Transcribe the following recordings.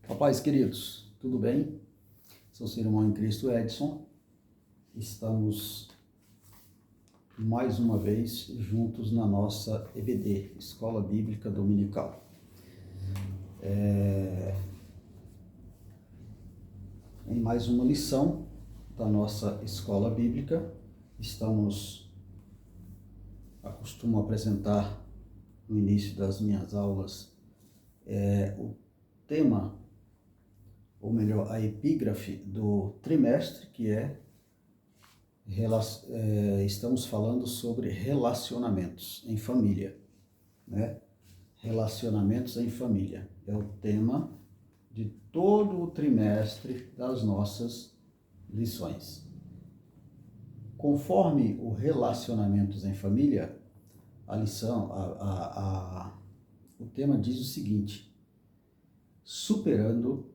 Rapaz, queridos, tudo bem? Sou seu irmão em Cristo, Edson. Estamos mais uma vez juntos na nossa EBD, Escola Bíblica Dominical. Em mais uma lição da nossa Escola Bíblica, acostumo apresentar no início das minhas aulas o tema, ou melhor, a epígrafe do trimestre, que estamos falando sobre relacionamentos em família, né? Relacionamentos em família é o tema de todo o trimestre das nossas lições. Conforme o relacionamentos em família, a lição, o tema diz o seguinte: superando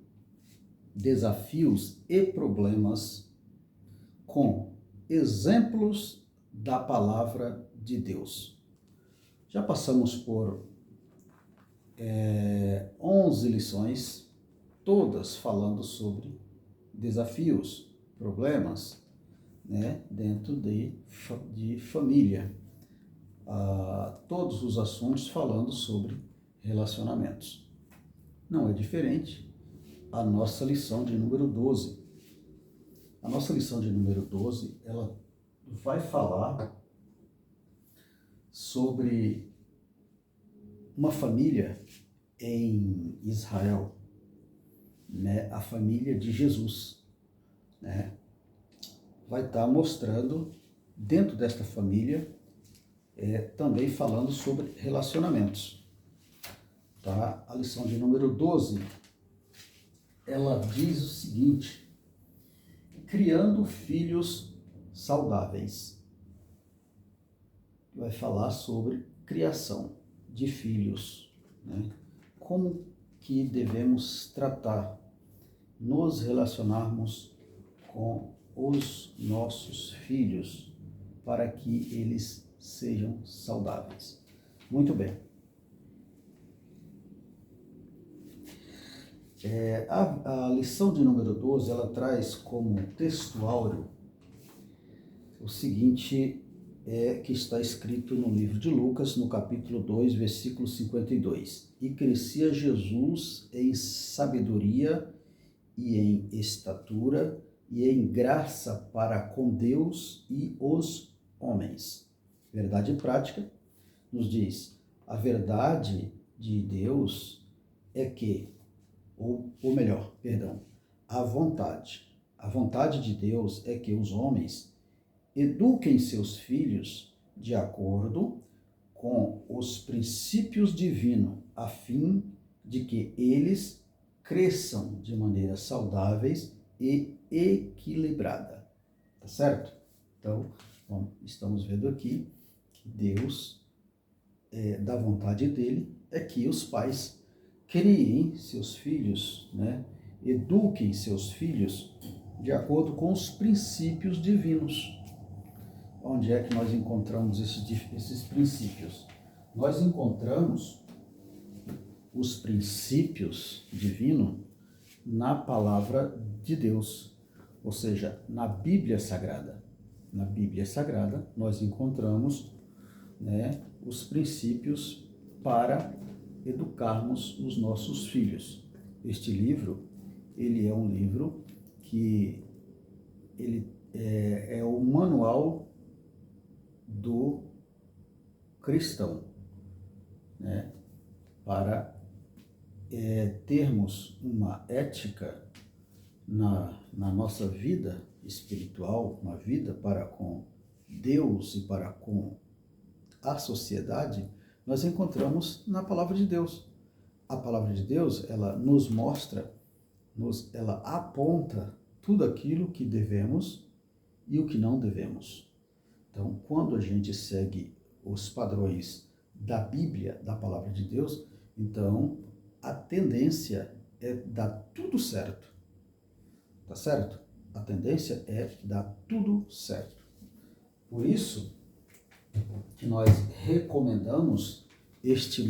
desafios e problemas com exemplos da palavra de Deus. Já passamos por 11 lições, todas falando sobre desafios, problemas, né, dentro de família. Todos os assuntos falando sobre relacionamentos. Não é diferente a nossa lição de número 12. A nossa lição de número 12, ela vai falar sobre uma família em Israel, né? A família de Jesus, né? Vai estar mostrando dentro desta família, também falando sobre relacionamentos, tá? A lição de número 12, ela diz o seguinte: criando filhos saudáveis. Vai falar sobre criação de filhos, né? Como que devemos tratar, nos relacionarmos com os nossos filhos para que eles sejam saudáveis. Muito bem. A lição de número 12, ela traz como textuário o seguinte, que está escrito no livro de Lucas, no capítulo 2, versículo 52. E crescia Jesus em sabedoria e em estatura e em graça para com Deus e os homens. Verdade prática nos diz: a verdade de Deus é que, ou melhor, perdão, a vontade de Deus é que os homens eduquem seus filhos de acordo com os princípios divinos, a fim de que eles cresçam de maneira saudáveis e equilibrada. Tá certo? Então, estamos vendo aqui que Deus, da vontade dele, é que os pais criem seus filhos, né? Eduquem seus filhos de acordo com os princípios divinos. Onde é que nós encontramos esses princípios? Nós encontramos os princípios divinos na palavra de Deus, ou seja, na Bíblia Sagrada. Na Bíblia Sagrada nós encontramos, né, os princípios para educarmos os nossos filhos. Este livro, ele é um livro que ele é o manual do cristão, né, para termos uma ética na nossa vida espiritual, uma vida para com Deus e para com a sociedade. Nós encontramos na palavra de Deus. A palavra de Deus, ela nos mostra, ela aponta tudo aquilo que devemos e o que não devemos. Então, quando a gente segue os padrões da Bíblia, da palavra de Deus, então a tendência é dar tudo certo. Tá certo? A tendência é dar tudo certo. Por isso que nós recomendamos este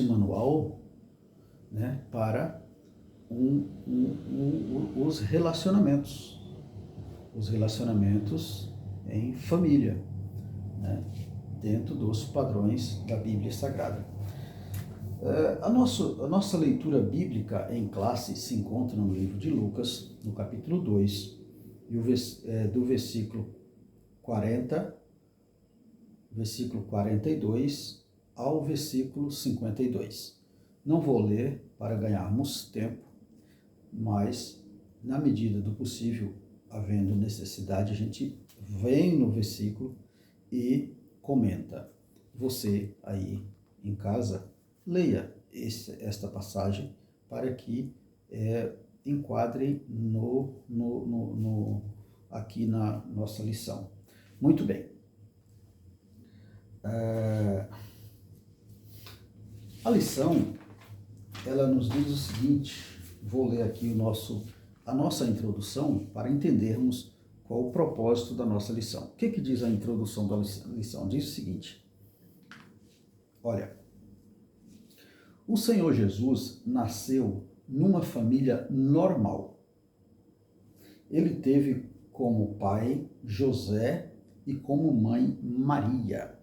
manual, né, para os relacionamentos em família, né? Dentro dos padrões da Bíblia Sagrada. A nossa leitura bíblica em classe se encontra no livro de Lucas, no capítulo 2, do versículo 42 ao versículo 52. Não vou ler para ganharmos tempo, mas, na medida do possível, havendo necessidade, a gente vem no versículo e comenta. Você aí em casa, leia esta passagem para que enquadre aqui na nossa lição. Muito bem. A lição, ela nos diz o seguinte, vou ler aqui a nossa introdução para entendermos qual o propósito da nossa lição. O que diz a introdução da lição? Diz o seguinte, olha, o Senhor Jesus nasceu numa família normal. Ele teve como pai José e como mãe Maria.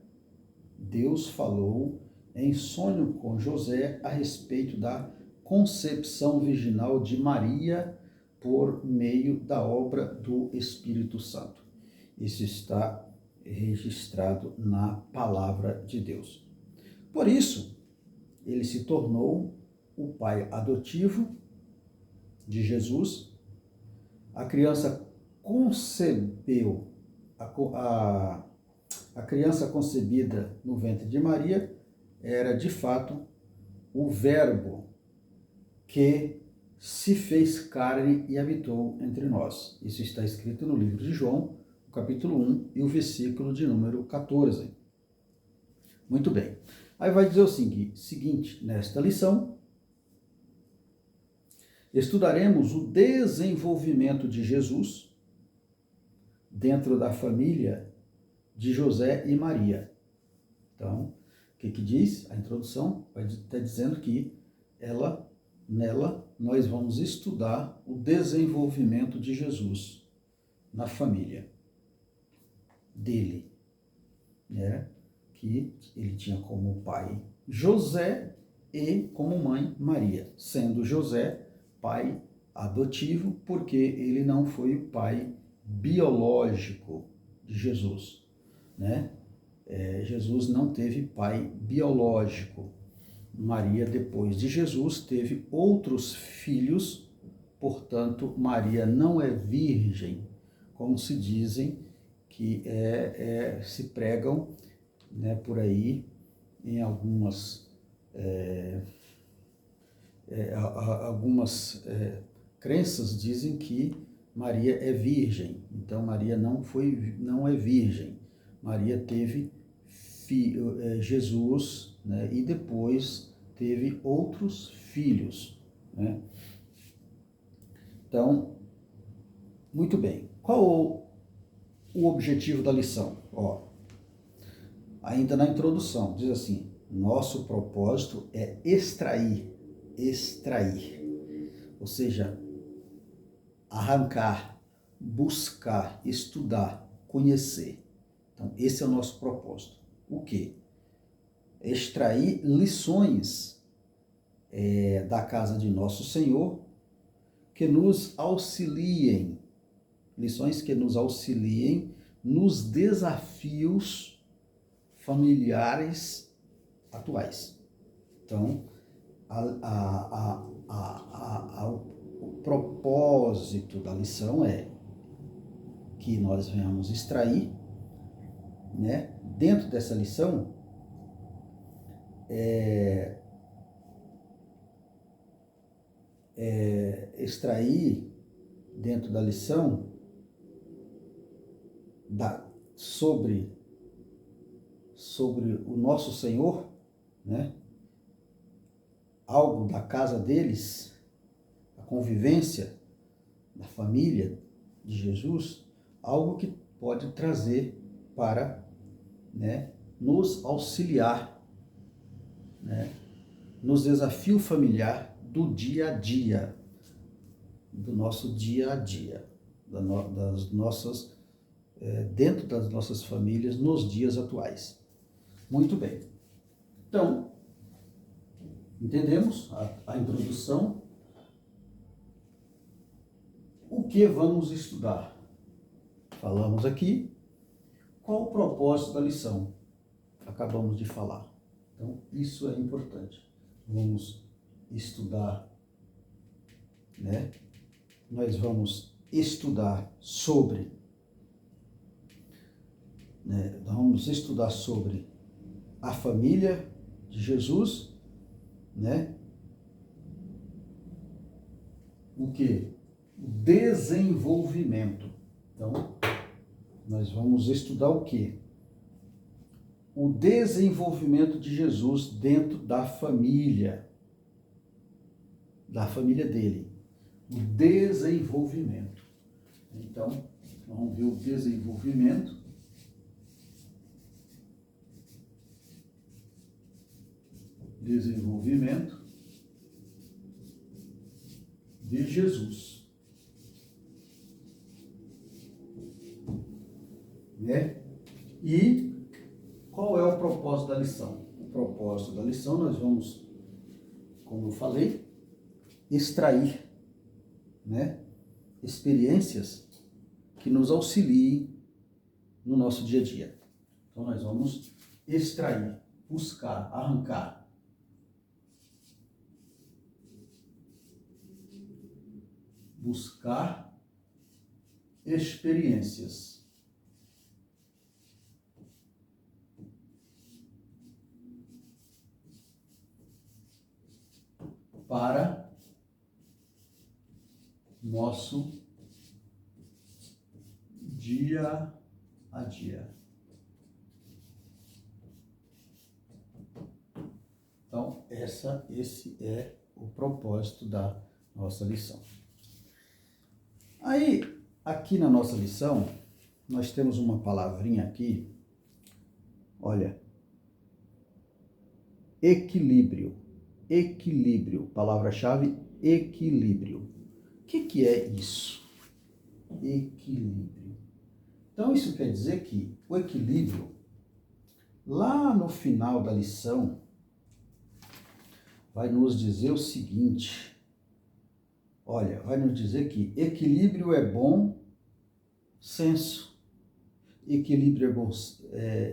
Deus falou em sonho com José a respeito da concepção virginal de Maria por meio da obra do Espírito Santo. Isso está registrado na palavra de Deus. Por isso, ele se tornou o pai adotivo de Jesus. A criança concebeu, a criança concebida no ventre de Maria era, de fato, o Verbo que se fez carne e habitou entre nós. Isso está escrito no livro de João, capítulo 1 e o versículo de número 14. Muito bem. Aí vai dizer o seguinte, nesta lição, estudaremos o desenvolvimento de Jesus dentro da família de José e Maria. Então, o que diz? A introdução vai estar dizendo que nela nós vamos estudar o desenvolvimento de Jesus na família dele, né? Que ele tinha como pai José e como mãe Maria, sendo José pai adotivo, porque ele não foi o pai biológico de Jesus, né? Jesus não teve pai biológico. Maria, depois de Jesus, teve outros filhos, portanto, Maria não é virgem, como se dizem, que se pregam, né, por aí, em algumas crenças dizem que Maria é virgem. Então, Maria não é virgem. Maria teve Jesus, né, e depois teve outros filhos, né? Então, muito bem. Qual o objetivo da lição? Ainda na introdução, diz assim, nosso propósito é extrair, ou seja, arrancar, buscar, estudar, conhecer. Então, esse é o nosso propósito. O quê? Extrair lições da casa de nosso Senhor que nos auxiliem, lições que nos auxiliem nos desafios familiares atuais. Então, o propósito da lição é que nós venhamos extrair, né, dentro dessa lição, extrair dentro da lição sobre o nosso Senhor, né, algo da casa deles, a convivência da família de Jesus, algo que pode trazer para, né, nos auxiliar, né, nos desafios familiares do dia a dia. do nosso dia a dia, das nossas, dentro das nossas famílias nos dias atuais. Muito bem. Então, entendemos a introdução. O que vamos estudar? Falamos aqui. Qual o propósito da lição? Acabamos de falar. Então, isso é importante. Vamos estudar, né? Nós vamos estudar sobre, né? Vamos estudar sobre a família de Jesus, né? O que? O desenvolvimento. Então, nós vamos estudar o que? O desenvolvimento de Jesus dentro da família dele. O desenvolvimento. Então, vamos ver o desenvolvimento. Desenvolvimento de Jesus. Né? E qual é o propósito da lição? O propósito da lição nós vamos, como eu falei, extrair, né, experiências que nos auxiliem no nosso dia a dia. Então nós vamos extrair, buscar, arrancar experiências para nosso dia a dia. Então, esse é o propósito da nossa lição. Aí, aqui na nossa lição, nós temos uma palavrinha aqui, olha, equilíbrio. Equilíbrio, palavra-chave, equilíbrio. O que é isso? Equilíbrio. Então, isso quer dizer que o equilíbrio, lá no final da lição, vai nos dizer o seguinte, olha, vai nos dizer que equilíbrio é bom senso. Equilíbrio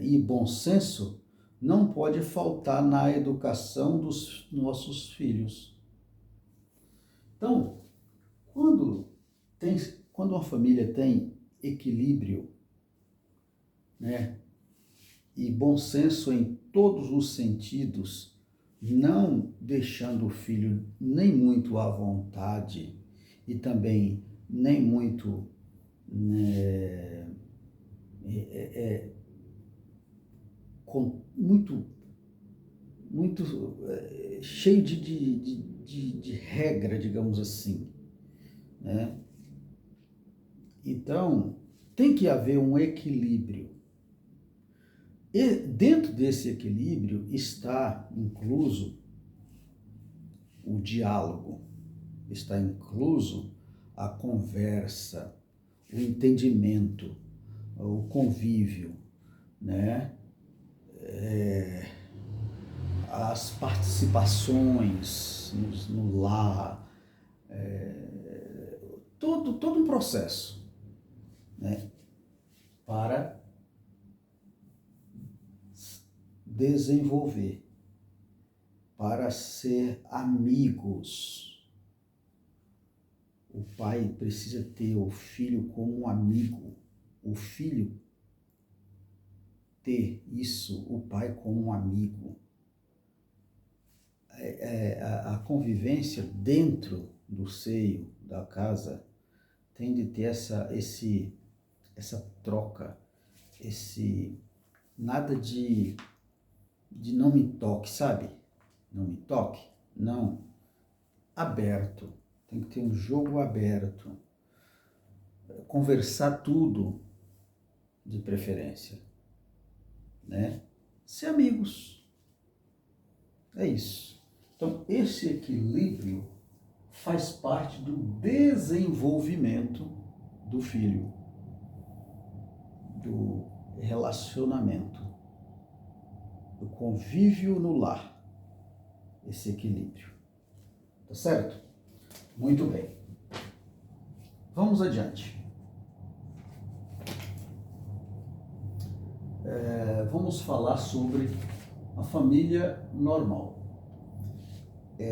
e bom senso não pode faltar na educação dos nossos filhos. Então, quando uma família tem equilíbrio, né, e bom senso em todos os sentidos, não deixando o filho nem muito à vontade e também nem muito, né, muito cheio de regra, digamos assim, né? Então, tem que haver um equilíbrio. E dentro desse equilíbrio está incluso o diálogo, está incluso a conversa, o entendimento, o convívio, né? As participações no lar, todo um processo, né, para desenvolver, para ser amigos. O pai precisa ter o filho como um amigo, o filho ter isso, o pai como um amigo. A convivência dentro do seio da casa tem de ter essa troca, nada de não me toque, sabe? Não me toque, não. Aberto, tem que ter um jogo aberto. Conversar tudo, de preferência, né? Ser amigos, é isso. Então, esse equilíbrio faz parte do desenvolvimento do filho, do relacionamento, do convívio no lar, esse equilíbrio. Tá certo? Muito bem. Vamos adiante. Vamos falar sobre a família normal.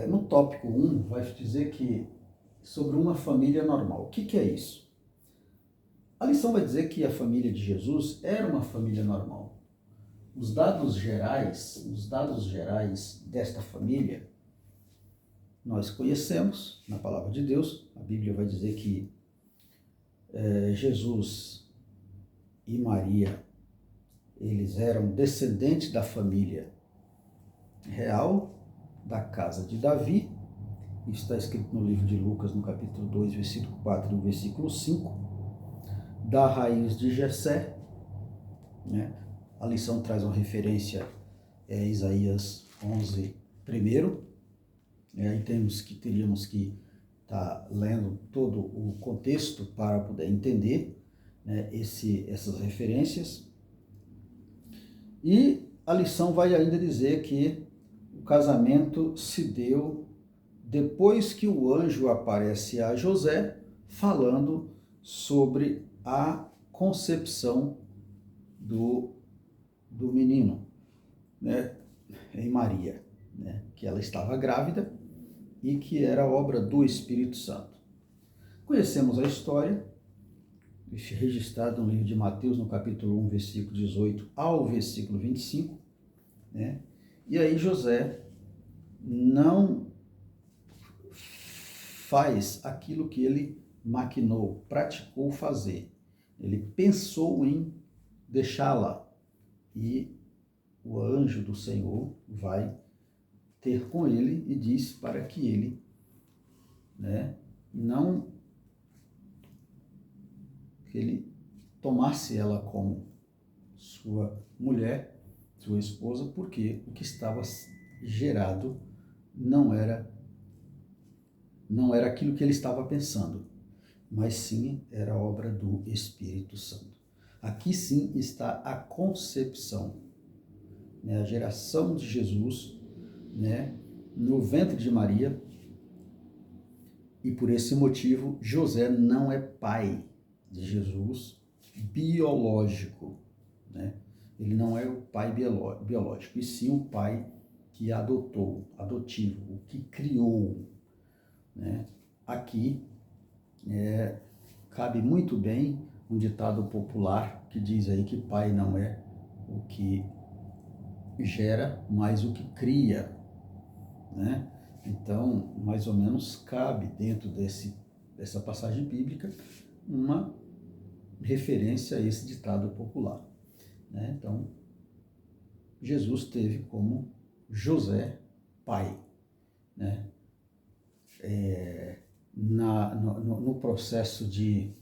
No tópico 1, vai dizer que sobre uma família normal. O que é isso? A lição vai dizer que a família de Jesus era uma família normal. Os dados gerais desta família, nós conhecemos na palavra de Deus. A Bíblia vai dizer que Jesus e Maria, eles eram descendentes da família real da casa de Davi. Isso está escrito no livro de Lucas, no capítulo 2, versículo 4 e versículo 5. Da raiz de Jessé, né? A lição traz uma referência a Isaías 11, primeiro. Aí teríamos que estar lendo todo o contexto para poder entender, né, essas referências. E a lição vai ainda dizer que o casamento se deu depois que o anjo aparece a José, falando sobre a concepção do menino, né, em Maria, né, que ela estava grávida e que era obra do Espírito Santo. Conhecemos a história, registrada no livro de Mateus, no capítulo 1, versículo 18 ao versículo 25, né? E aí José não faz aquilo que ele maquinou, praticou fazer. Ele pensou em deixá-la, e o anjo do Senhor vai ter com ele e diz para que ele, né, que ele tomasse ela como sua mulher, sua esposa, porque o que estava gerado não era aquilo que ele estava pensando, mas sim era obra do Espírito Santo. Aqui sim está a concepção, né, a geração de Jesus, né, no ventre de Maria, e por esse motivo José não é pai de Jesus biológico, né? Ele não é o pai biológico, e sim o pai que adotou, adotivo, o que criou, né? Aqui cabe muito bem um ditado popular que diz aí que pai não é o que gera, mas o que cria, né? Então, mais ou menos cabe dentro dessa passagem bíblica uma referência a esse ditado popular, né? Então, Jesus teve como José pai, né? No processo de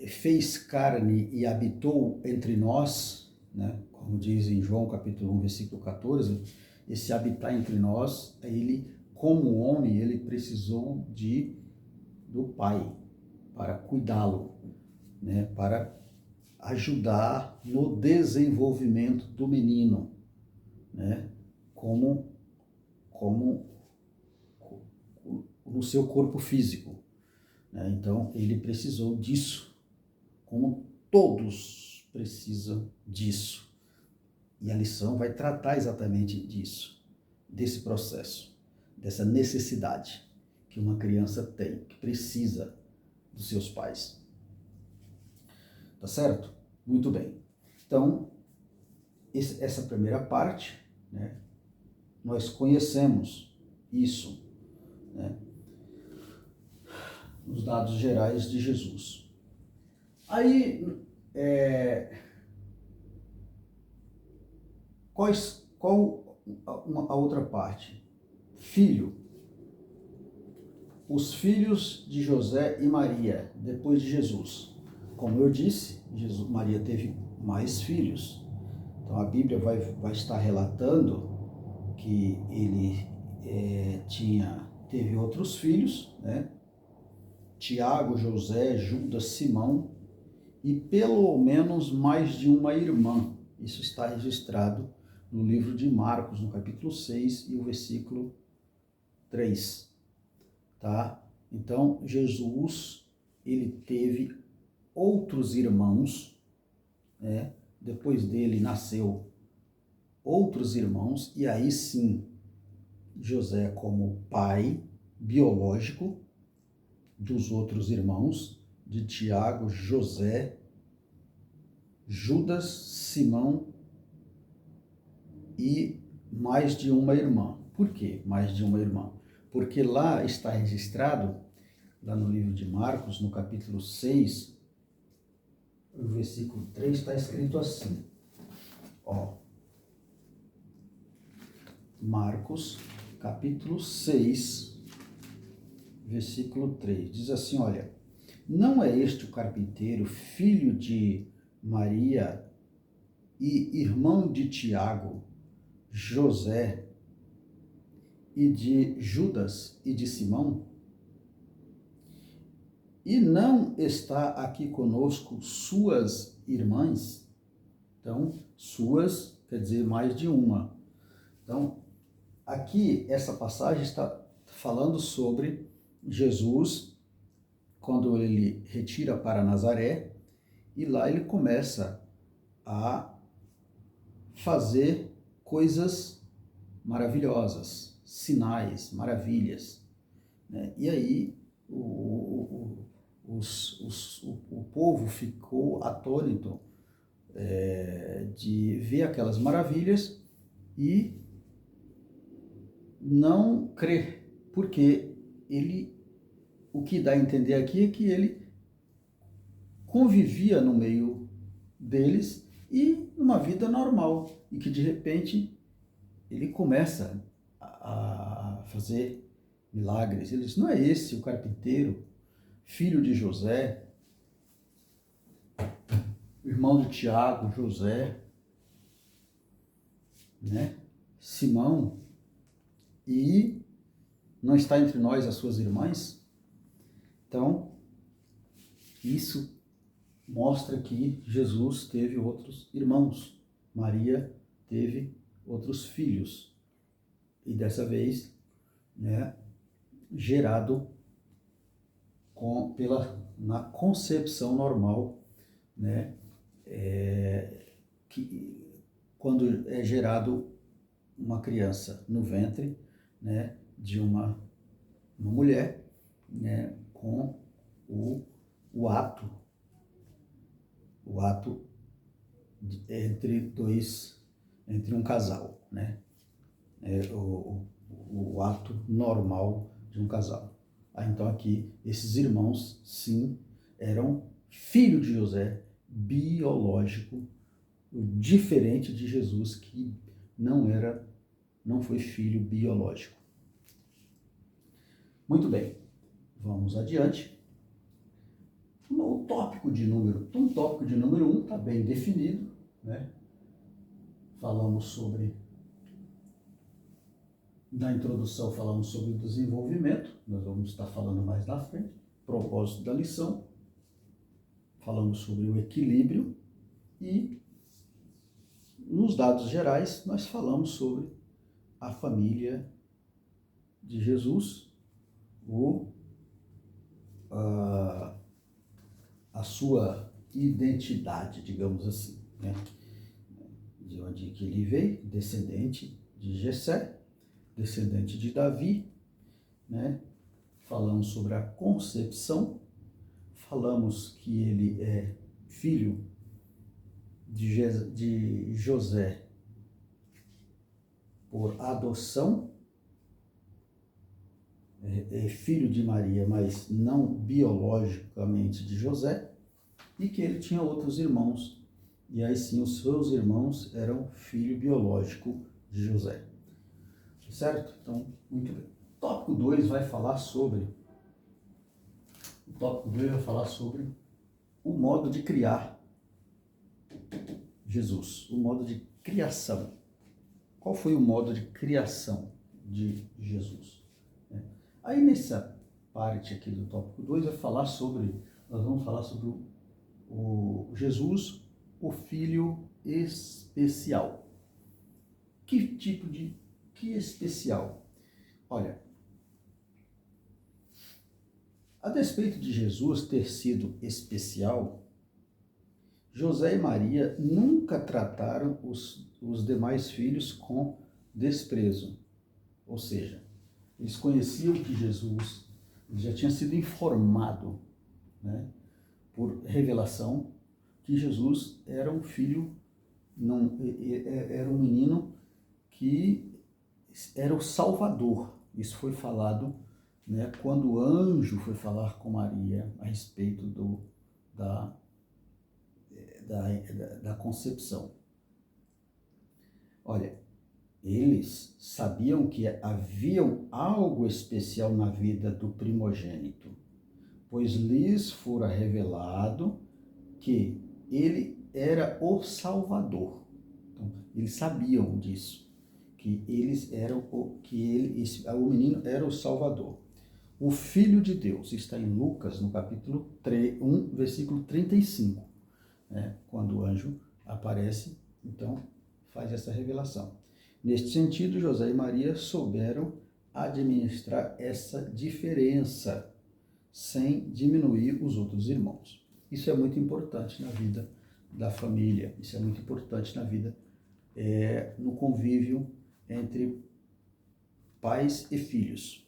fez carne e habitou entre nós, né? Como diz em João capítulo 1, versículo 14, esse habitar entre nós, ele, como homem, ele precisou do pai para cuidá-lo, né? Para ajudar no desenvolvimento do menino, né? Como no seu corpo físico, né? Então, ele precisou disso, como todos precisam disso. E a lição vai tratar exatamente disso, desse processo, dessa necessidade que uma criança tem, que precisa dos seus pais. Tá certo? Muito bem. Então, essa primeira parte, né, nós conhecemos isso, né, nos dados gerais de Jesus. Aí, qual a outra parte? Filho. Os filhos de José e Maria, depois de Jesus. Como eu disse, Maria teve mais filhos. Então a Bíblia vai estar relatando que teve outros filhos, né? Tiago, José, Judas, Simão e pelo menos mais de uma irmã. Isso está registrado no livro de Marcos, no capítulo 6 e o versículo 3, tá? Então, Jesus, ele teve outros irmãos, né? Depois dele nasceu outros irmãos, e aí sim, José como pai biológico dos outros irmãos, de Tiago, José, Judas, Simão e mais de uma irmã. Por quê mais de uma irmã? Porque lá está registrado, lá no livro de Marcos, no capítulo 6, o versículo 3, está escrito assim, ó, Marcos, capítulo 6, versículo 3, diz assim, olha, não é este o carpinteiro, filho de Maria e irmão de Tiago, José e de Judas e de Simão? E não está aqui conosco suas irmãs? Então, suas quer dizer mais de uma. Então, aqui essa passagem está falando sobre Jesus, quando ele retira para Nazaré, e lá ele começa a fazer coisas maravilhosas, sinais, maravilhas, né? E aí o povo ficou atônito de ver aquelas maravilhas e não crer, porque o que dá a entender aqui é que ele convivia no meio deles e numa vida normal, e que de repente ele começa a fazer milagres. Ele diz, não é esse o carpinteiro, filho de José, irmão de Tiago, José, né? Simão, e não está entre nós as suas irmãs? Então, isso mostra que Jesus teve outros irmãos, Maria teve outros filhos, e dessa vez, né, gerado na concepção normal, né, que quando é gerado uma criança no ventre, né, de uma mulher, né, com o ato entre um casal, né, o ato normal de um casal. Então aqui, esses irmãos, sim, eram filho de José, biológico, diferente de Jesus, que não foi filho biológico. Muito bem, vamos adiante. O tópico de número 1 está bem definido, né? Na introdução falamos sobre o desenvolvimento, nós vamos estar falando mais na frente, propósito da lição, falamos sobre o equilíbrio e nos dados gerais nós falamos sobre a família de Jesus, a sua identidade, digamos assim, né? De onde que ele veio, descendente de Jessé, descendente de Davi, né? Falamos sobre a concepção, falamos que ele é filho de José por adoção, é filho de Maria, mas não biologicamente de José, e que ele tinha outros irmãos, e aí sim os seus irmãos eram filho biológico de José. Certo? Então, muito bem. O tópico 2 vai falar sobre o modo de criar Jesus, o modo de criação. Qual foi o modo de criação de Jesus. Aí nessa parte aqui do tópico 2 nós vamos falar sobre o Jesus, o Filho especial. Que especial? Olha, a despeito de Jesus ter sido especial, José e Maria nunca trataram os demais filhos com desprezo. Ou seja, eles conheciam que Jesus já tinha sido informado, né, por revelação, que Jesus era um filho, era um menino que era o Salvador. Isso foi falado, né, quando o anjo foi falar com Maria a respeito da concepção. Olha, eles sabiam que havia algo especial na vida do primogênito, pois lhes fora revelado que ele era o Salvador. Então, eles sabiam disso, que o menino era o Salvador. O Filho de Deus está em Lucas, no capítulo 1, versículo 35. Quando o anjo aparece, então faz essa revelação. Neste sentido, José e Maria souberam administrar essa diferença sem diminuir os outros irmãos. Isso é muito importante na vida da família, isso é muito importante na vida, no convívio entre pais e filhos.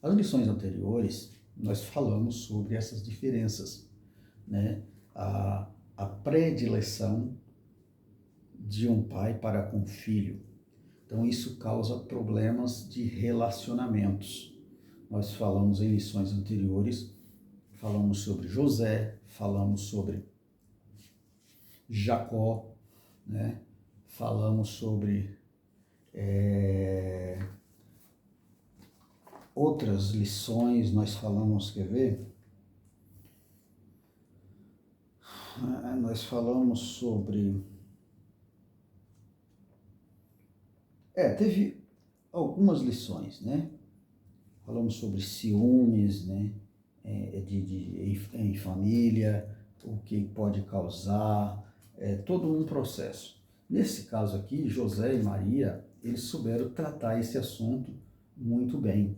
As lições anteriores, nós falamos sobre essas diferenças, né? A predileção de um pai para com o filho. Então, isso causa problemas de relacionamentos. Nós falamos em lições anteriores, falamos sobre José, falamos sobre Jacó, né? Falamos sobre outras lições, nós falamos, quer ver? Nós falamos sobre... teve algumas lições, né? Falamos sobre ciúmes, né? Em família, o que pode causar, todo um processo. Nesse caso aqui, José e Maria, eles souberam tratar esse assunto muito bem,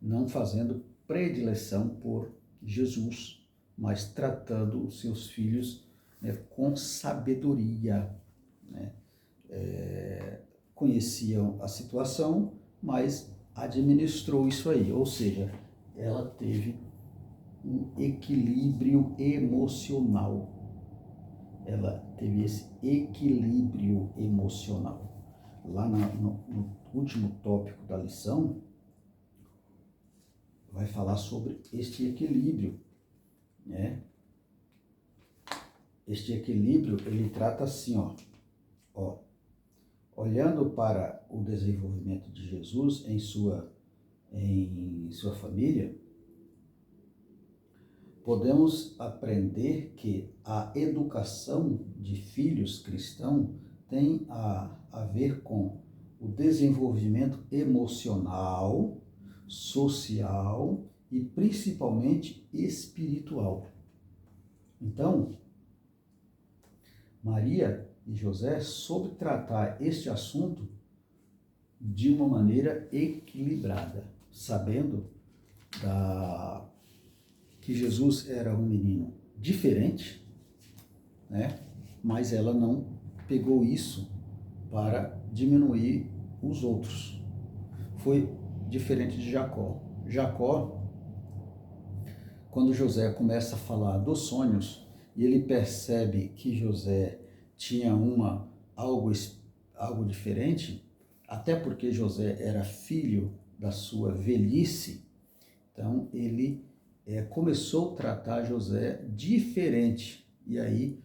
não fazendo predileção por Jesus, mas tratando os seus filhos, né, com sabedoria, né? Conheciam a situação, mas administrou isso aí, ou seja, ela teve um equilíbrio emocional. Ela teve esse equilíbrio emocional. Lá no último tópico da lição, vai falar sobre este equilíbrio, né? Este equilíbrio, ele trata assim, olhando para o desenvolvimento de Jesus em sua família, podemos aprender que a educação de filhos cristãos tem a ver com o desenvolvimento emocional, social e principalmente espiritual. Então, Maria e José soube tratar este assunto de uma maneira equilibrada, sabendo que Jesus era um menino diferente, né? Mas ela não pegou isso para diminuir os outros. Foi diferente de Jacó. Jacó, quando José começa a falar dos sonhos, e ele percebe que José tinha algo diferente, até porque José era filho da sua velhice, então ele começou a tratar José diferente, e aí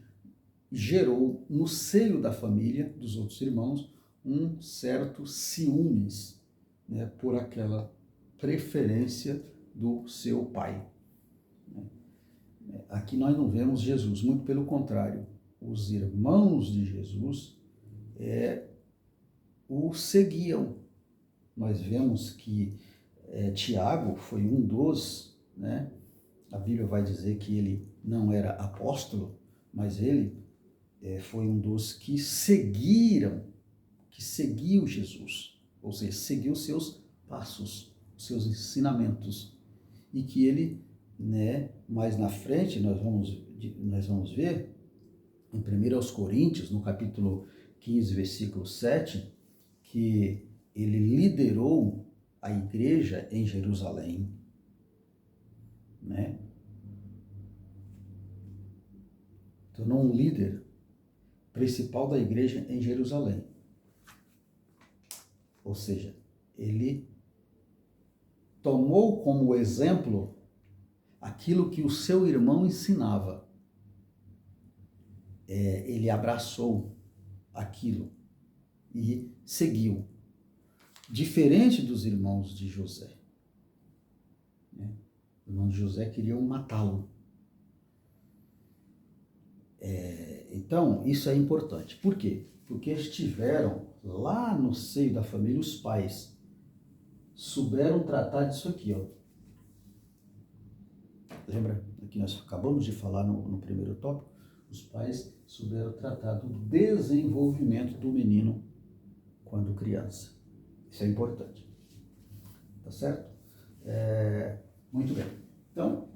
gerou no seio da família, dos outros irmãos, um certo ciúmes, né, por aquela preferência do seu pai. Aqui nós não vemos Jesus, muito pelo contrário, os irmãos de Jesus o seguiam, nós vemos que Tiago foi um dos, né? A Bíblia vai dizer que ele não era apóstolo, mas ele foi um dos que seguiu Jesus, ou seja, seguiu seus passos, seus ensinamentos, e que ele, né, mais na frente nós vamos ver em 1 Coríntios, no capítulo 15, versículo 7, que ele liderou a igreja em Jerusalém, né? Tornou um líder principal da igreja em Jerusalém. Ou seja, ele tomou como exemplo aquilo que o seu irmão ensinava. Ele abraçou aquilo e seguiu. Diferente dos irmãos de José. Né? Os irmãos de José queriam matá-lo. Então, isso é importante. Por quê? Porque estiveram lá no seio da família, os pais souberam tratar disso aqui, ó. Lembra que nós acabamos de falar no primeiro tópico? Os pais souberam tratar do desenvolvimento do menino quando criança. Isso é importante. Tá certo? Muito bem. Então,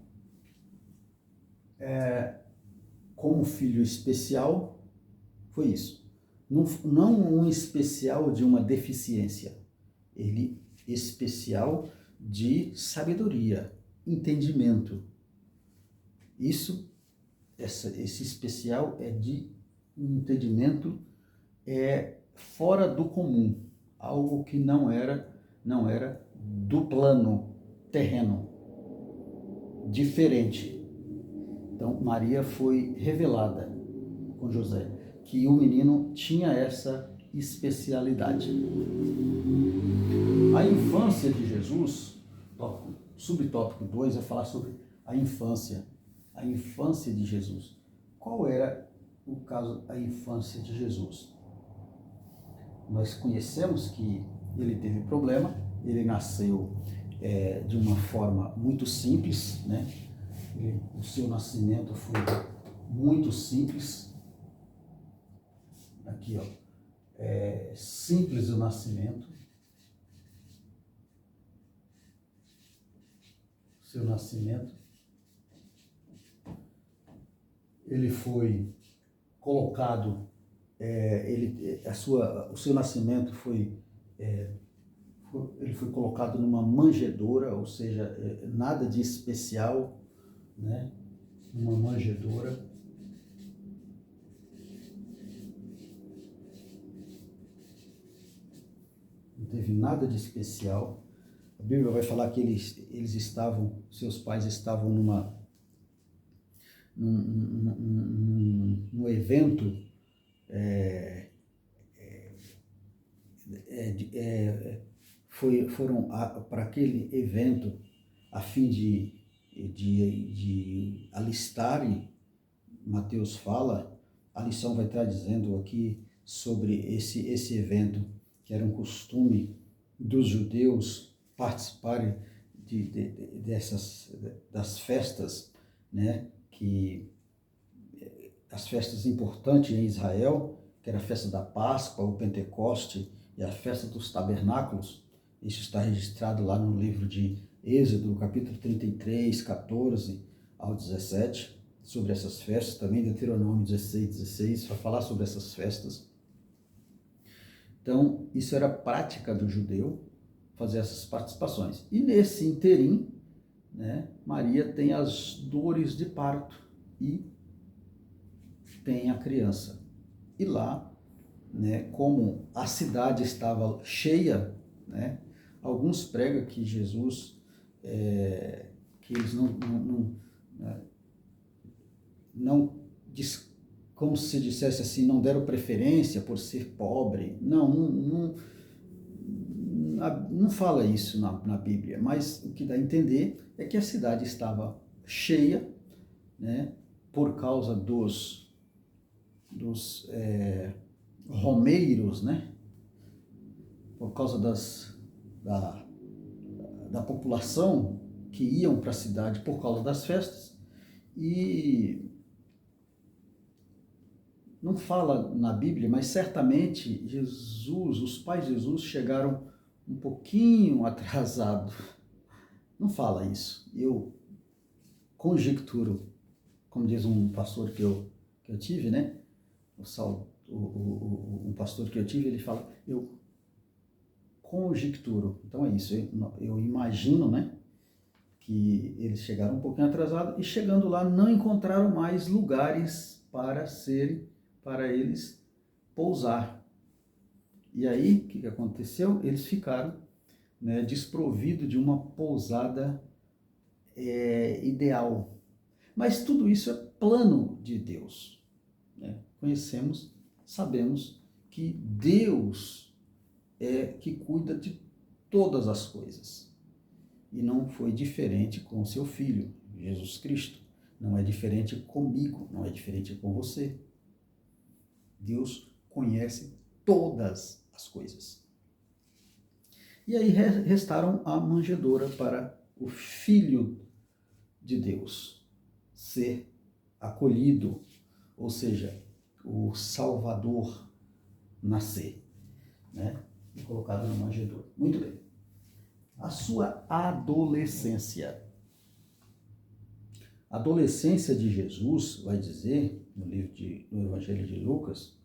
como filho especial, foi isso. Não um especial de uma deficiência. Ele especial de sabedoria, entendimento. Esse especial é de um entendimento fora do comum, algo que não era do plano terreno, diferente. Então, Maria foi revelada com José que o menino tinha essa especialidade. A infância de Jesus, subtópico 2, vai falar sobre a infância de Jesus. Qual era o caso da infância de Jesus? Nós conhecemos que ele teve problema, ele nasceu de uma forma muito simples, né? O seu nascimento foi muito simples. Aqui, ó, simples o nascimento. Seu nascimento. Ele foi colocado, o seu nascimento ele foi colocado numa manjedoura, ou seja, nada de especial, né? Uma manjedoura. Não teve nada de especial. A Bíblia vai falar que seus pais estavam num evento foram para aquele evento a fim de alistarem. Mateus fala, a lição vai estar dizendo aqui sobre esse evento, que era um costume dos judeus participarem das festas, né, as festas importantes em Israel, que era a festa da Páscoa, o Pentecoste e a festa dos tabernáculos. Isso está registrado lá no livro de Êxodo, capítulo 33, 14 ao 17, sobre essas festas. Também Deuteronômio 16 vai falar sobre essas festas. Então, isso era prática do judeu, fazer essas participações. E nesse interim, né, Maria tem as dores de parto e tem a criança. E lá, né, como a cidade estava cheia, né, alguns pregam que Jesus, que eles não como se dissesse assim, não deram preferência por ser pobre. Não fala isso na Bíblia, mas o que dá a entender é que a cidade estava cheia, né, por causa dos romeiros, né, por causa da população que iam para a cidade por causa das festas, e não fala na Bíblia, mas certamente os pais de Jesus chegaram um pouquinho atrasados. Não fala isso. Eu conjecturo, como diz um pastor que eu tive, né? Um pastor que eu tive, ele fala, eu conjecturo. Então é isso, eu imagino, né? Que eles chegaram um pouquinho atrasados e chegando lá não encontraram mais lugares para eles pousar. E aí, o que aconteceu? Eles ficaram, né, desprovidos de uma pousada ideal. Mas tudo isso é plano de Deus, né? Conhecemos, sabemos que Deus é que cuida de todas as coisas. E não foi diferente com seu Filho, Jesus Cristo. Não é diferente comigo, não é diferente com você. Deus conhece todas as coisas. E aí restaram a manjedoura para o Filho de Deus ser acolhido, ou seja, o Salvador nascer, né? E colocado na manjedoura. Muito bem. A sua adolescência. A adolescência de Jesus, vai dizer no Evangelho de Lucas,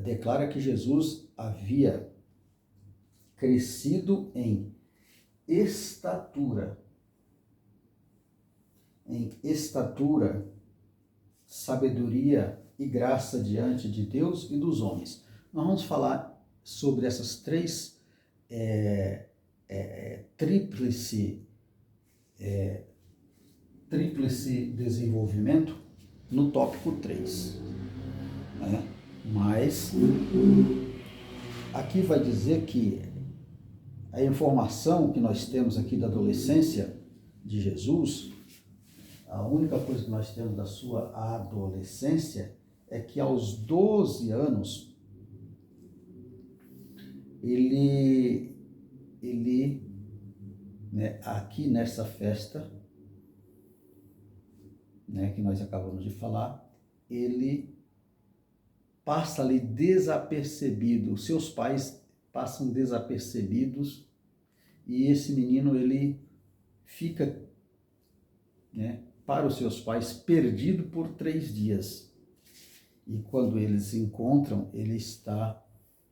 declara que Jesus havia crescido em estatura, sabedoria e graça diante de Deus e dos homens. Nós vamos falar sobre essas três tríplice desenvolvimento no tópico 3. Né? Mas aqui vai dizer que a informação que nós temos aqui da adolescência de Jesus, a única coisa que nós temos da sua adolescência é que aos 12 anos ele né, aqui nessa festa, né, que nós acabamos de falar, ele passa ali desapercebido, seus pais passam desapercebidos e esse menino ele fica, né, para os seus pais perdido por 3 dias. E quando eles se encontram, ele está,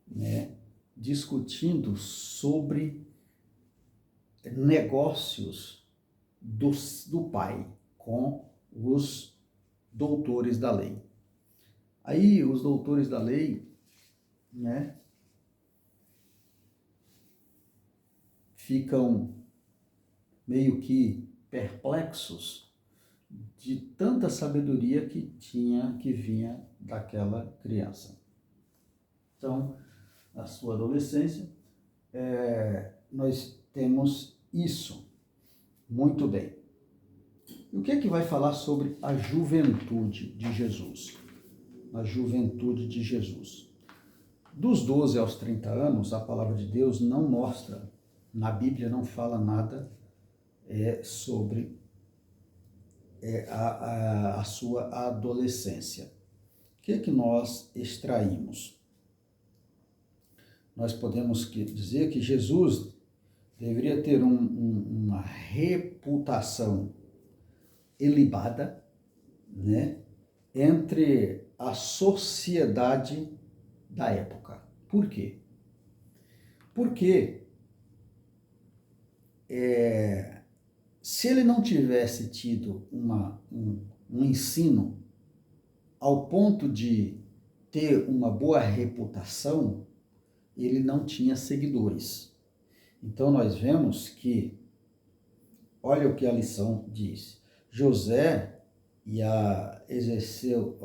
né, discutindo sobre negócios do pai com os doutores da lei. Aí os doutores da lei, né, ficam meio que perplexos de tanta sabedoria que vinha daquela criança. Então, na sua adolescência, nós temos isso. Muito bem. E o que é que vai falar sobre a juventude de Jesus? A juventude de Jesus. Dos 12 aos 30 anos, a palavra de Deus não mostra, na Bíblia não fala nada sobre a sua adolescência. O que é que nós extraímos? Nós podemos dizer que Jesus deveria ter uma reputação ilibada, né, entre a sociedade da época. Por quê? Porque se ele não tivesse tido um ensino ao ponto de ter uma boa reputação, ele não tinha seguidores. Então nós vemos que, olha o que a lição diz, José exerceu,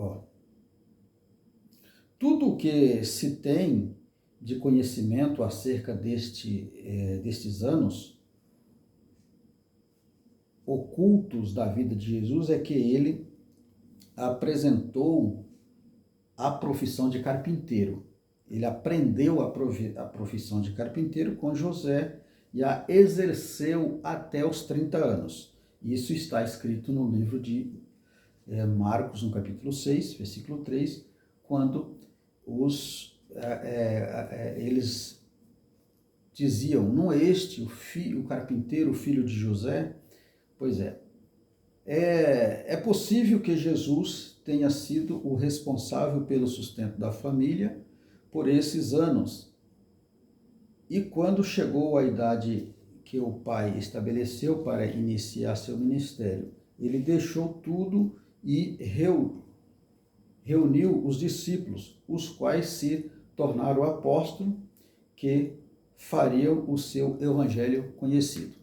tudo o que se tem de conhecimento acerca destes anos ocultos da vida de Jesus é que ele apresentou a profissão de carpinteiro. Ele aprendeu a profissão de carpinteiro com José e a exerceu até os 30 anos. Isso está escrito no livro de Marcos, no capítulo 6, versículo 3, quando eles diziam, não é este o carpinteiro, o filho de José? Pois é possível que Jesus tenha sido o responsável pelo sustento da família por esses anos. E quando chegou a idade que o pai estabeleceu para iniciar seu ministério, ele deixou tudo e reuniu os discípulos, os quais se tornaram apóstolos que fariam o seu evangelho conhecido.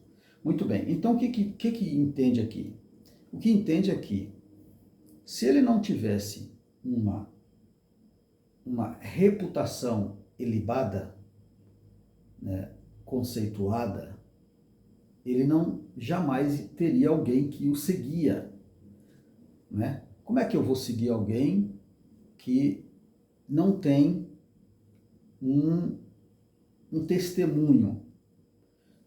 Muito bem, então o que entende aqui? O que entende aqui, se ele não tivesse uma reputação ilibada, né, conceituada, ele não jamais teria alguém que o seguia, né? Como é que eu vou seguir alguém que não tem um testemunho?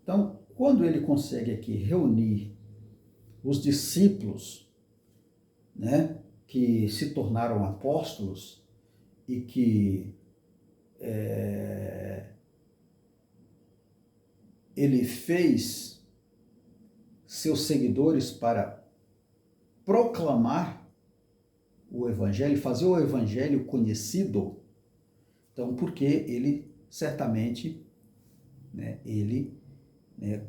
Então, quando ele consegue aqui reunir os discípulos, né, que se tornaram apóstolos e que ele fez seus seguidores para proclamar o evangelho, fazer o evangelho conhecido. Então, porque ele certamente, né,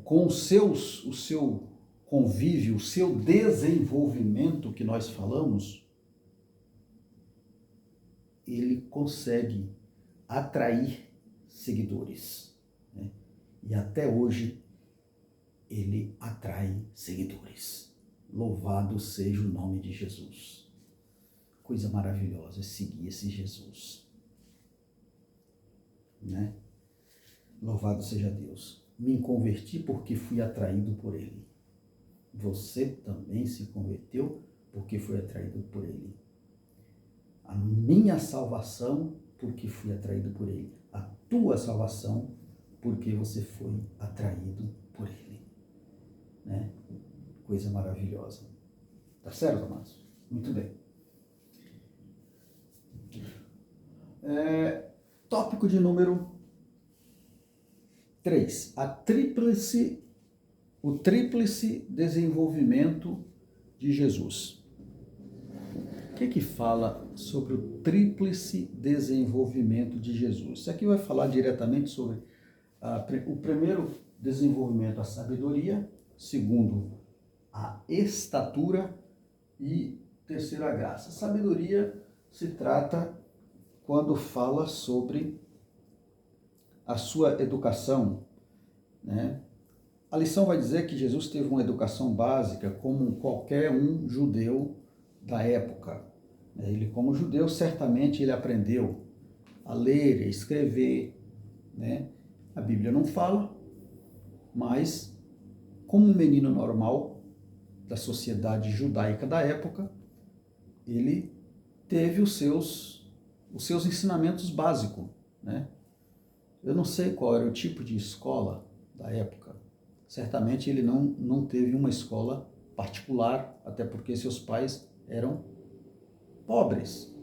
com o seu convívio, o seu desenvolvimento que nós falamos, ele consegue atrair seguidores, né? E até hoje ele atrai seguidores. Louvado seja o nome de Jesus. Coisa maravilhosa seguir esse Jesus, né? Louvado seja Deus. Me converti porque fui atraído por ele. Você também se converteu porque foi atraído por ele. A minha salvação porque fui atraído por ele. A tua salvação porque você foi atraído por ele, né? Coisa maravilhosa. Tá certo, amados? Muito bem. Tópico de número 3. O tríplice desenvolvimento de Jesus. O que fala sobre o tríplice desenvolvimento de Jesus? Isso aqui vai falar diretamente sobre o primeiro desenvolvimento, a sabedoria, segundo, a estatura e terceiro, a graça. A sabedoria se trata quando fala sobre a sua educação, né? A lição vai dizer que Jesus teve uma educação básica como qualquer um judeu da época. Ele, como judeu, certamente ele aprendeu a ler, a escrever, né? A Bíblia não fala, mas como um menino normal da sociedade judaica da época, ele teve os seus ensinamentos básicos, né? Eu não sei qual era o tipo de escola da época. Certamente ele não teve uma escola particular, até porque seus pais eram pobres,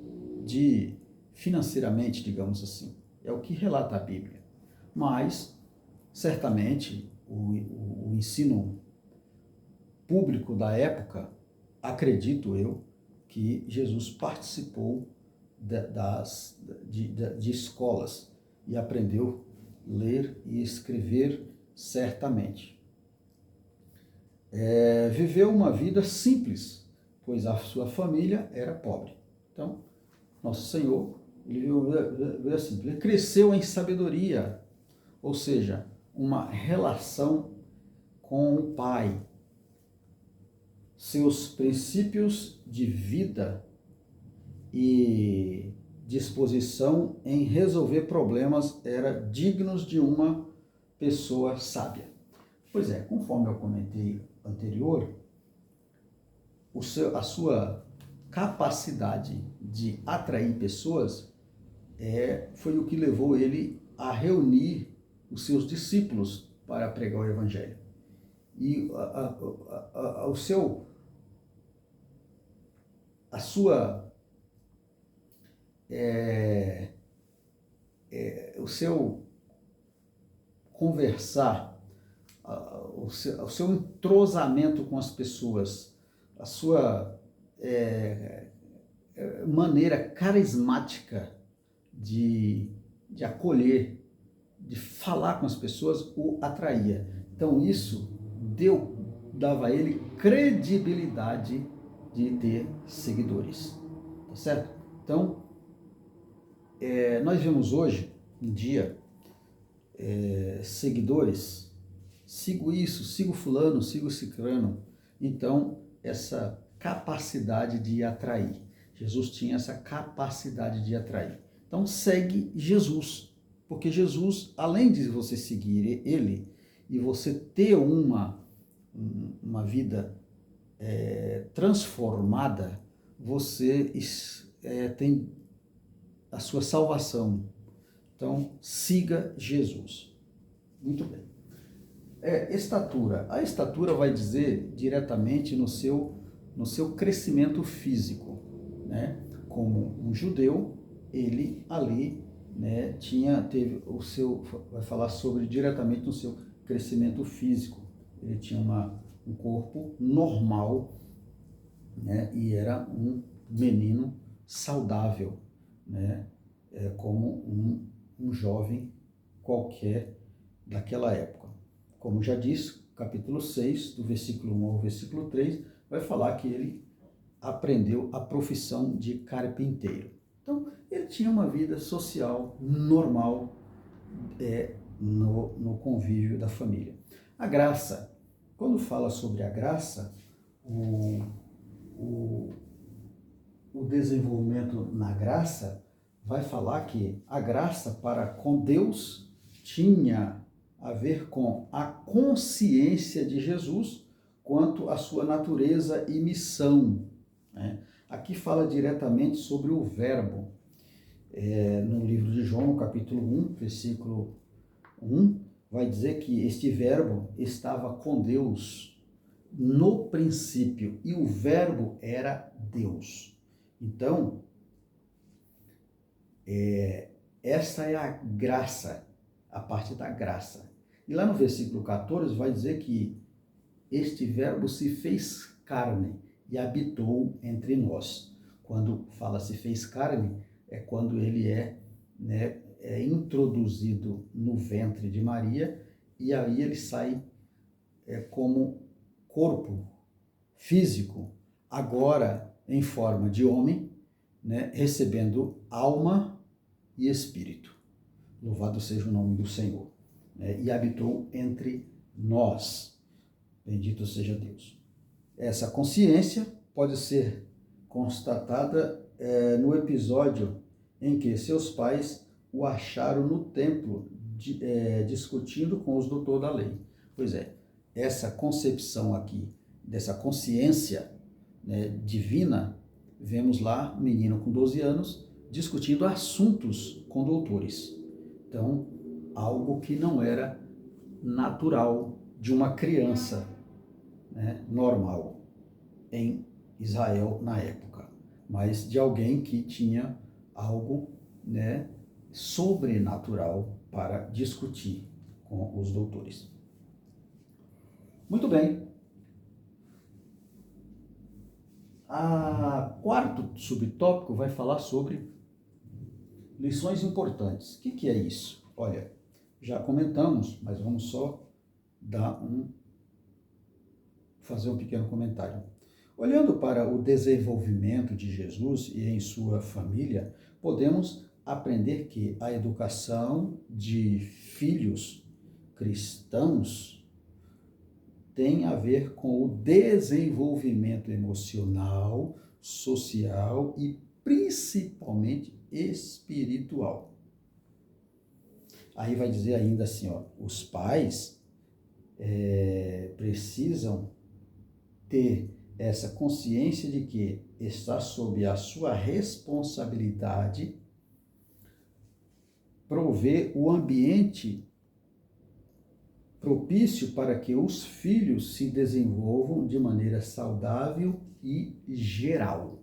financeiramente, digamos assim. É o que relata a Bíblia. Mas, certamente, o ensino público da época, acredito eu, que Jesus participou de escolas e aprendeu a ler e escrever certamente. Viveu uma vida simples, pois a sua família era pobre. Então, nosso Senhor, ele viveu assim, ele cresceu em sabedoria, ou seja, uma relação com o Pai. Seus princípios de vida e disposição em resolver problemas eram dignos de uma pessoa sábia. Pois é, conforme eu comentei anterior, a sua capacidade de atrair pessoas foi o que levou ele a reunir os seus discípulos para pregar o Evangelho. E a sua o seu conversar, o seu entrosamento com as pessoas, a sua maneira carismática de acolher, de falar com as pessoas, o atraía. Então isso dava a ele credibilidade de ter seguidores, tá certo? Então, nós vemos hoje em dia seguidores, sigo isso, sigo fulano, sigo cicrano. Então, essa capacidade de atrair. Jesus tinha essa capacidade de atrair. Então, segue Jesus, porque Jesus, além de você seguir ele e você ter uma vida transformada, você tem a sua salvação. Então, siga Jesus. Muito bem. Estatura. A estatura vai dizer diretamente no seu crescimento físico, né? Como um judeu, ele ali, né, teve vai falar sobre diretamente no seu crescimento físico. Ele tinha um corpo normal, né? E era um menino saudável, né? Como um jovem qualquer daquela época. Como já disse, capítulo 6, do versículo 1 ao versículo 3, vai falar que ele aprendeu a profissão de carpinteiro. Então, ele tinha uma vida social normal no convívio da família. A graça, quando fala sobre a graça, o desenvolvimento na graça, vai falar que a graça para com Deus tinha a ver com a consciência de Jesus quanto à sua natureza e missão, né? Aqui fala diretamente sobre o verbo. No livro de João, no capítulo 1, versículo 1, vai dizer que este verbo estava com Deus no princípio, e o verbo era Deus. Então, essa é a graça, a parte da graça. E lá no versículo 14 vai dizer que este verbo se fez carne e habitou entre nós. Quando fala se fez carne, é quando ele é introduzido no ventre de Maria, e aí ele sai como corpo físico, agora em forma de homem, né, recebendo alma e espírito. Louvado seja o nome do Senhor. E habitou entre nós. Bendito seja Deus. Essa consciência pode ser constatada no episódio em que seus pais o acharam no templo discutindo com os doutores da lei. Pois é, essa concepção aqui, dessa consciência, né, divina, vemos lá um menino com 12 anos discutindo assuntos com doutores. Então, algo que não era natural de uma criança, né, normal em Israel na época, mas de alguém que tinha algo, né, sobrenatural para discutir com os doutores. Muito bem. O quarto subtópico vai falar sobre lições importantes. O que é isso? Olha, já comentamos, mas vamos só fazer um pequeno comentário. Olhando para o desenvolvimento de Jesus e em sua família, podemos aprender que a educação de filhos cristãos tem a ver com o desenvolvimento emocional, social e principalmente espiritual. Aí vai dizer ainda assim, os pais precisam ter essa consciência de que está sob a sua responsabilidade prover o ambiente propício para que os filhos se desenvolvam de maneira saudável e geral.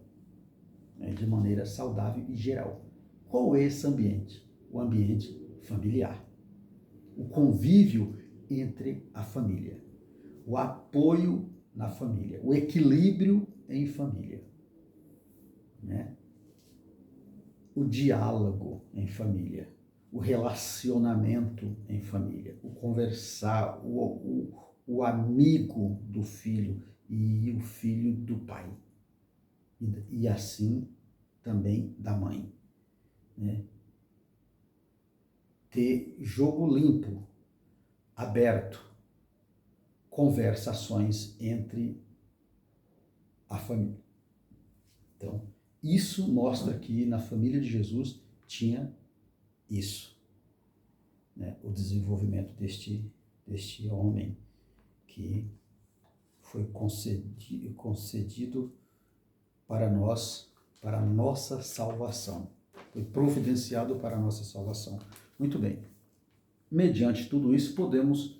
De maneira saudável e geral. Qual é esse ambiente? O ambiente familiar. O convívio entre a família. O apoio na família. O equilíbrio em família. Né? O diálogo em família. O relacionamento em família. O conversar, o amigo do filho e o filho do pai. E assim também da mãe. Né? Ter jogo limpo, aberto, conversações entre a família. Então, isso mostra que na família de Jesus tinha isso, né? O desenvolvimento deste homem que foi concedido para nós, para a nossa salvação. Foi providenciado para a nossa salvação. Muito bem. Mediante tudo isso, podemos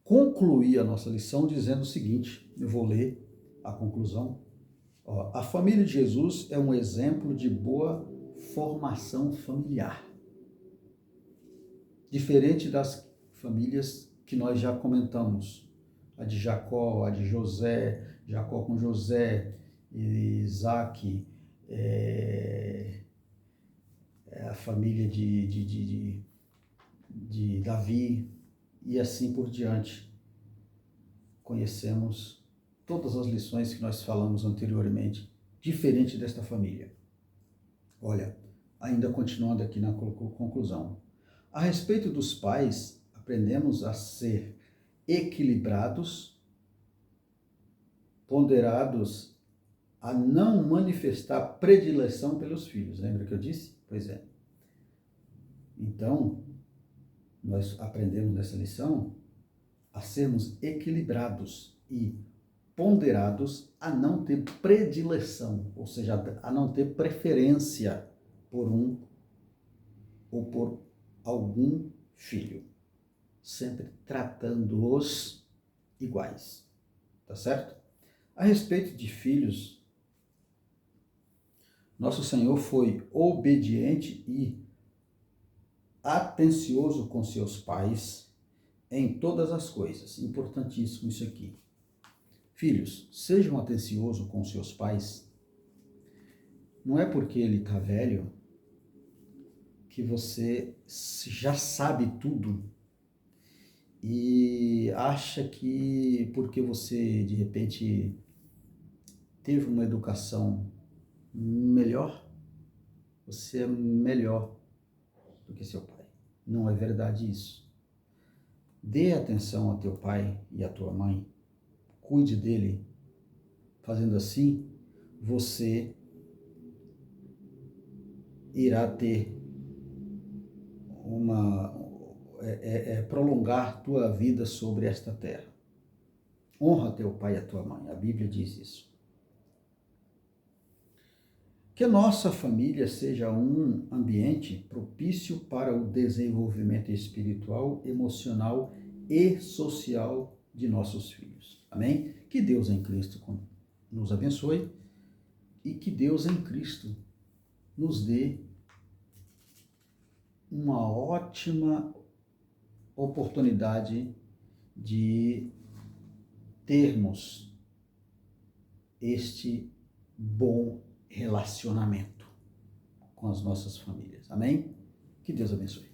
concluir a nossa lição dizendo o seguinte, eu vou ler a conclusão. A família de Jesus é um exemplo de boa formação familiar. Diferente das famílias que nós já comentamos, a de Jacó, a de José, Jacó com José, Isaac, a família de Davi e assim por diante. Conhecemos todas as lições que nós falamos anteriormente, diferente desta família. Olha, ainda continuando aqui na conclusão. A respeito dos pais, aprendemos a ser equilibrados, ponderados, a não manifestar predileção pelos filhos. Lembra que eu disse? Pois é. Então, nós aprendemos nessa lição a sermos equilibrados e ponderados a não ter predileção, ou seja, a não ter preferência por um ou por algum filho, sempre tratando-os iguais, tá certo? A respeito de filhos, nosso Senhor foi obediente e atencioso com seus pais em todas as coisas. Importantíssimo isso aqui. Filhos, sejam atenciosos com seus pais. Não é porque ele está velho que você já sabe tudo e acha que porque você, de repente, teve uma educação melhor, você é melhor do que seu pai. Não é verdade isso. Dê atenção a teu pai e a tua mãe. Cuide dele. Fazendo assim, você irá ter prolongar tua vida sobre esta terra. Honra teu pai e a tua mãe. A Bíblia diz isso. Que nossa família seja um ambiente propício para o desenvolvimento espiritual, emocional e social de nossos filhos. Amém? Que Deus em Cristo nos abençoe e que Deus em Cristo nos dê uma ótima oportunidade de termos este bom relacionamento com as nossas famílias. Amém? Que Deus abençoe.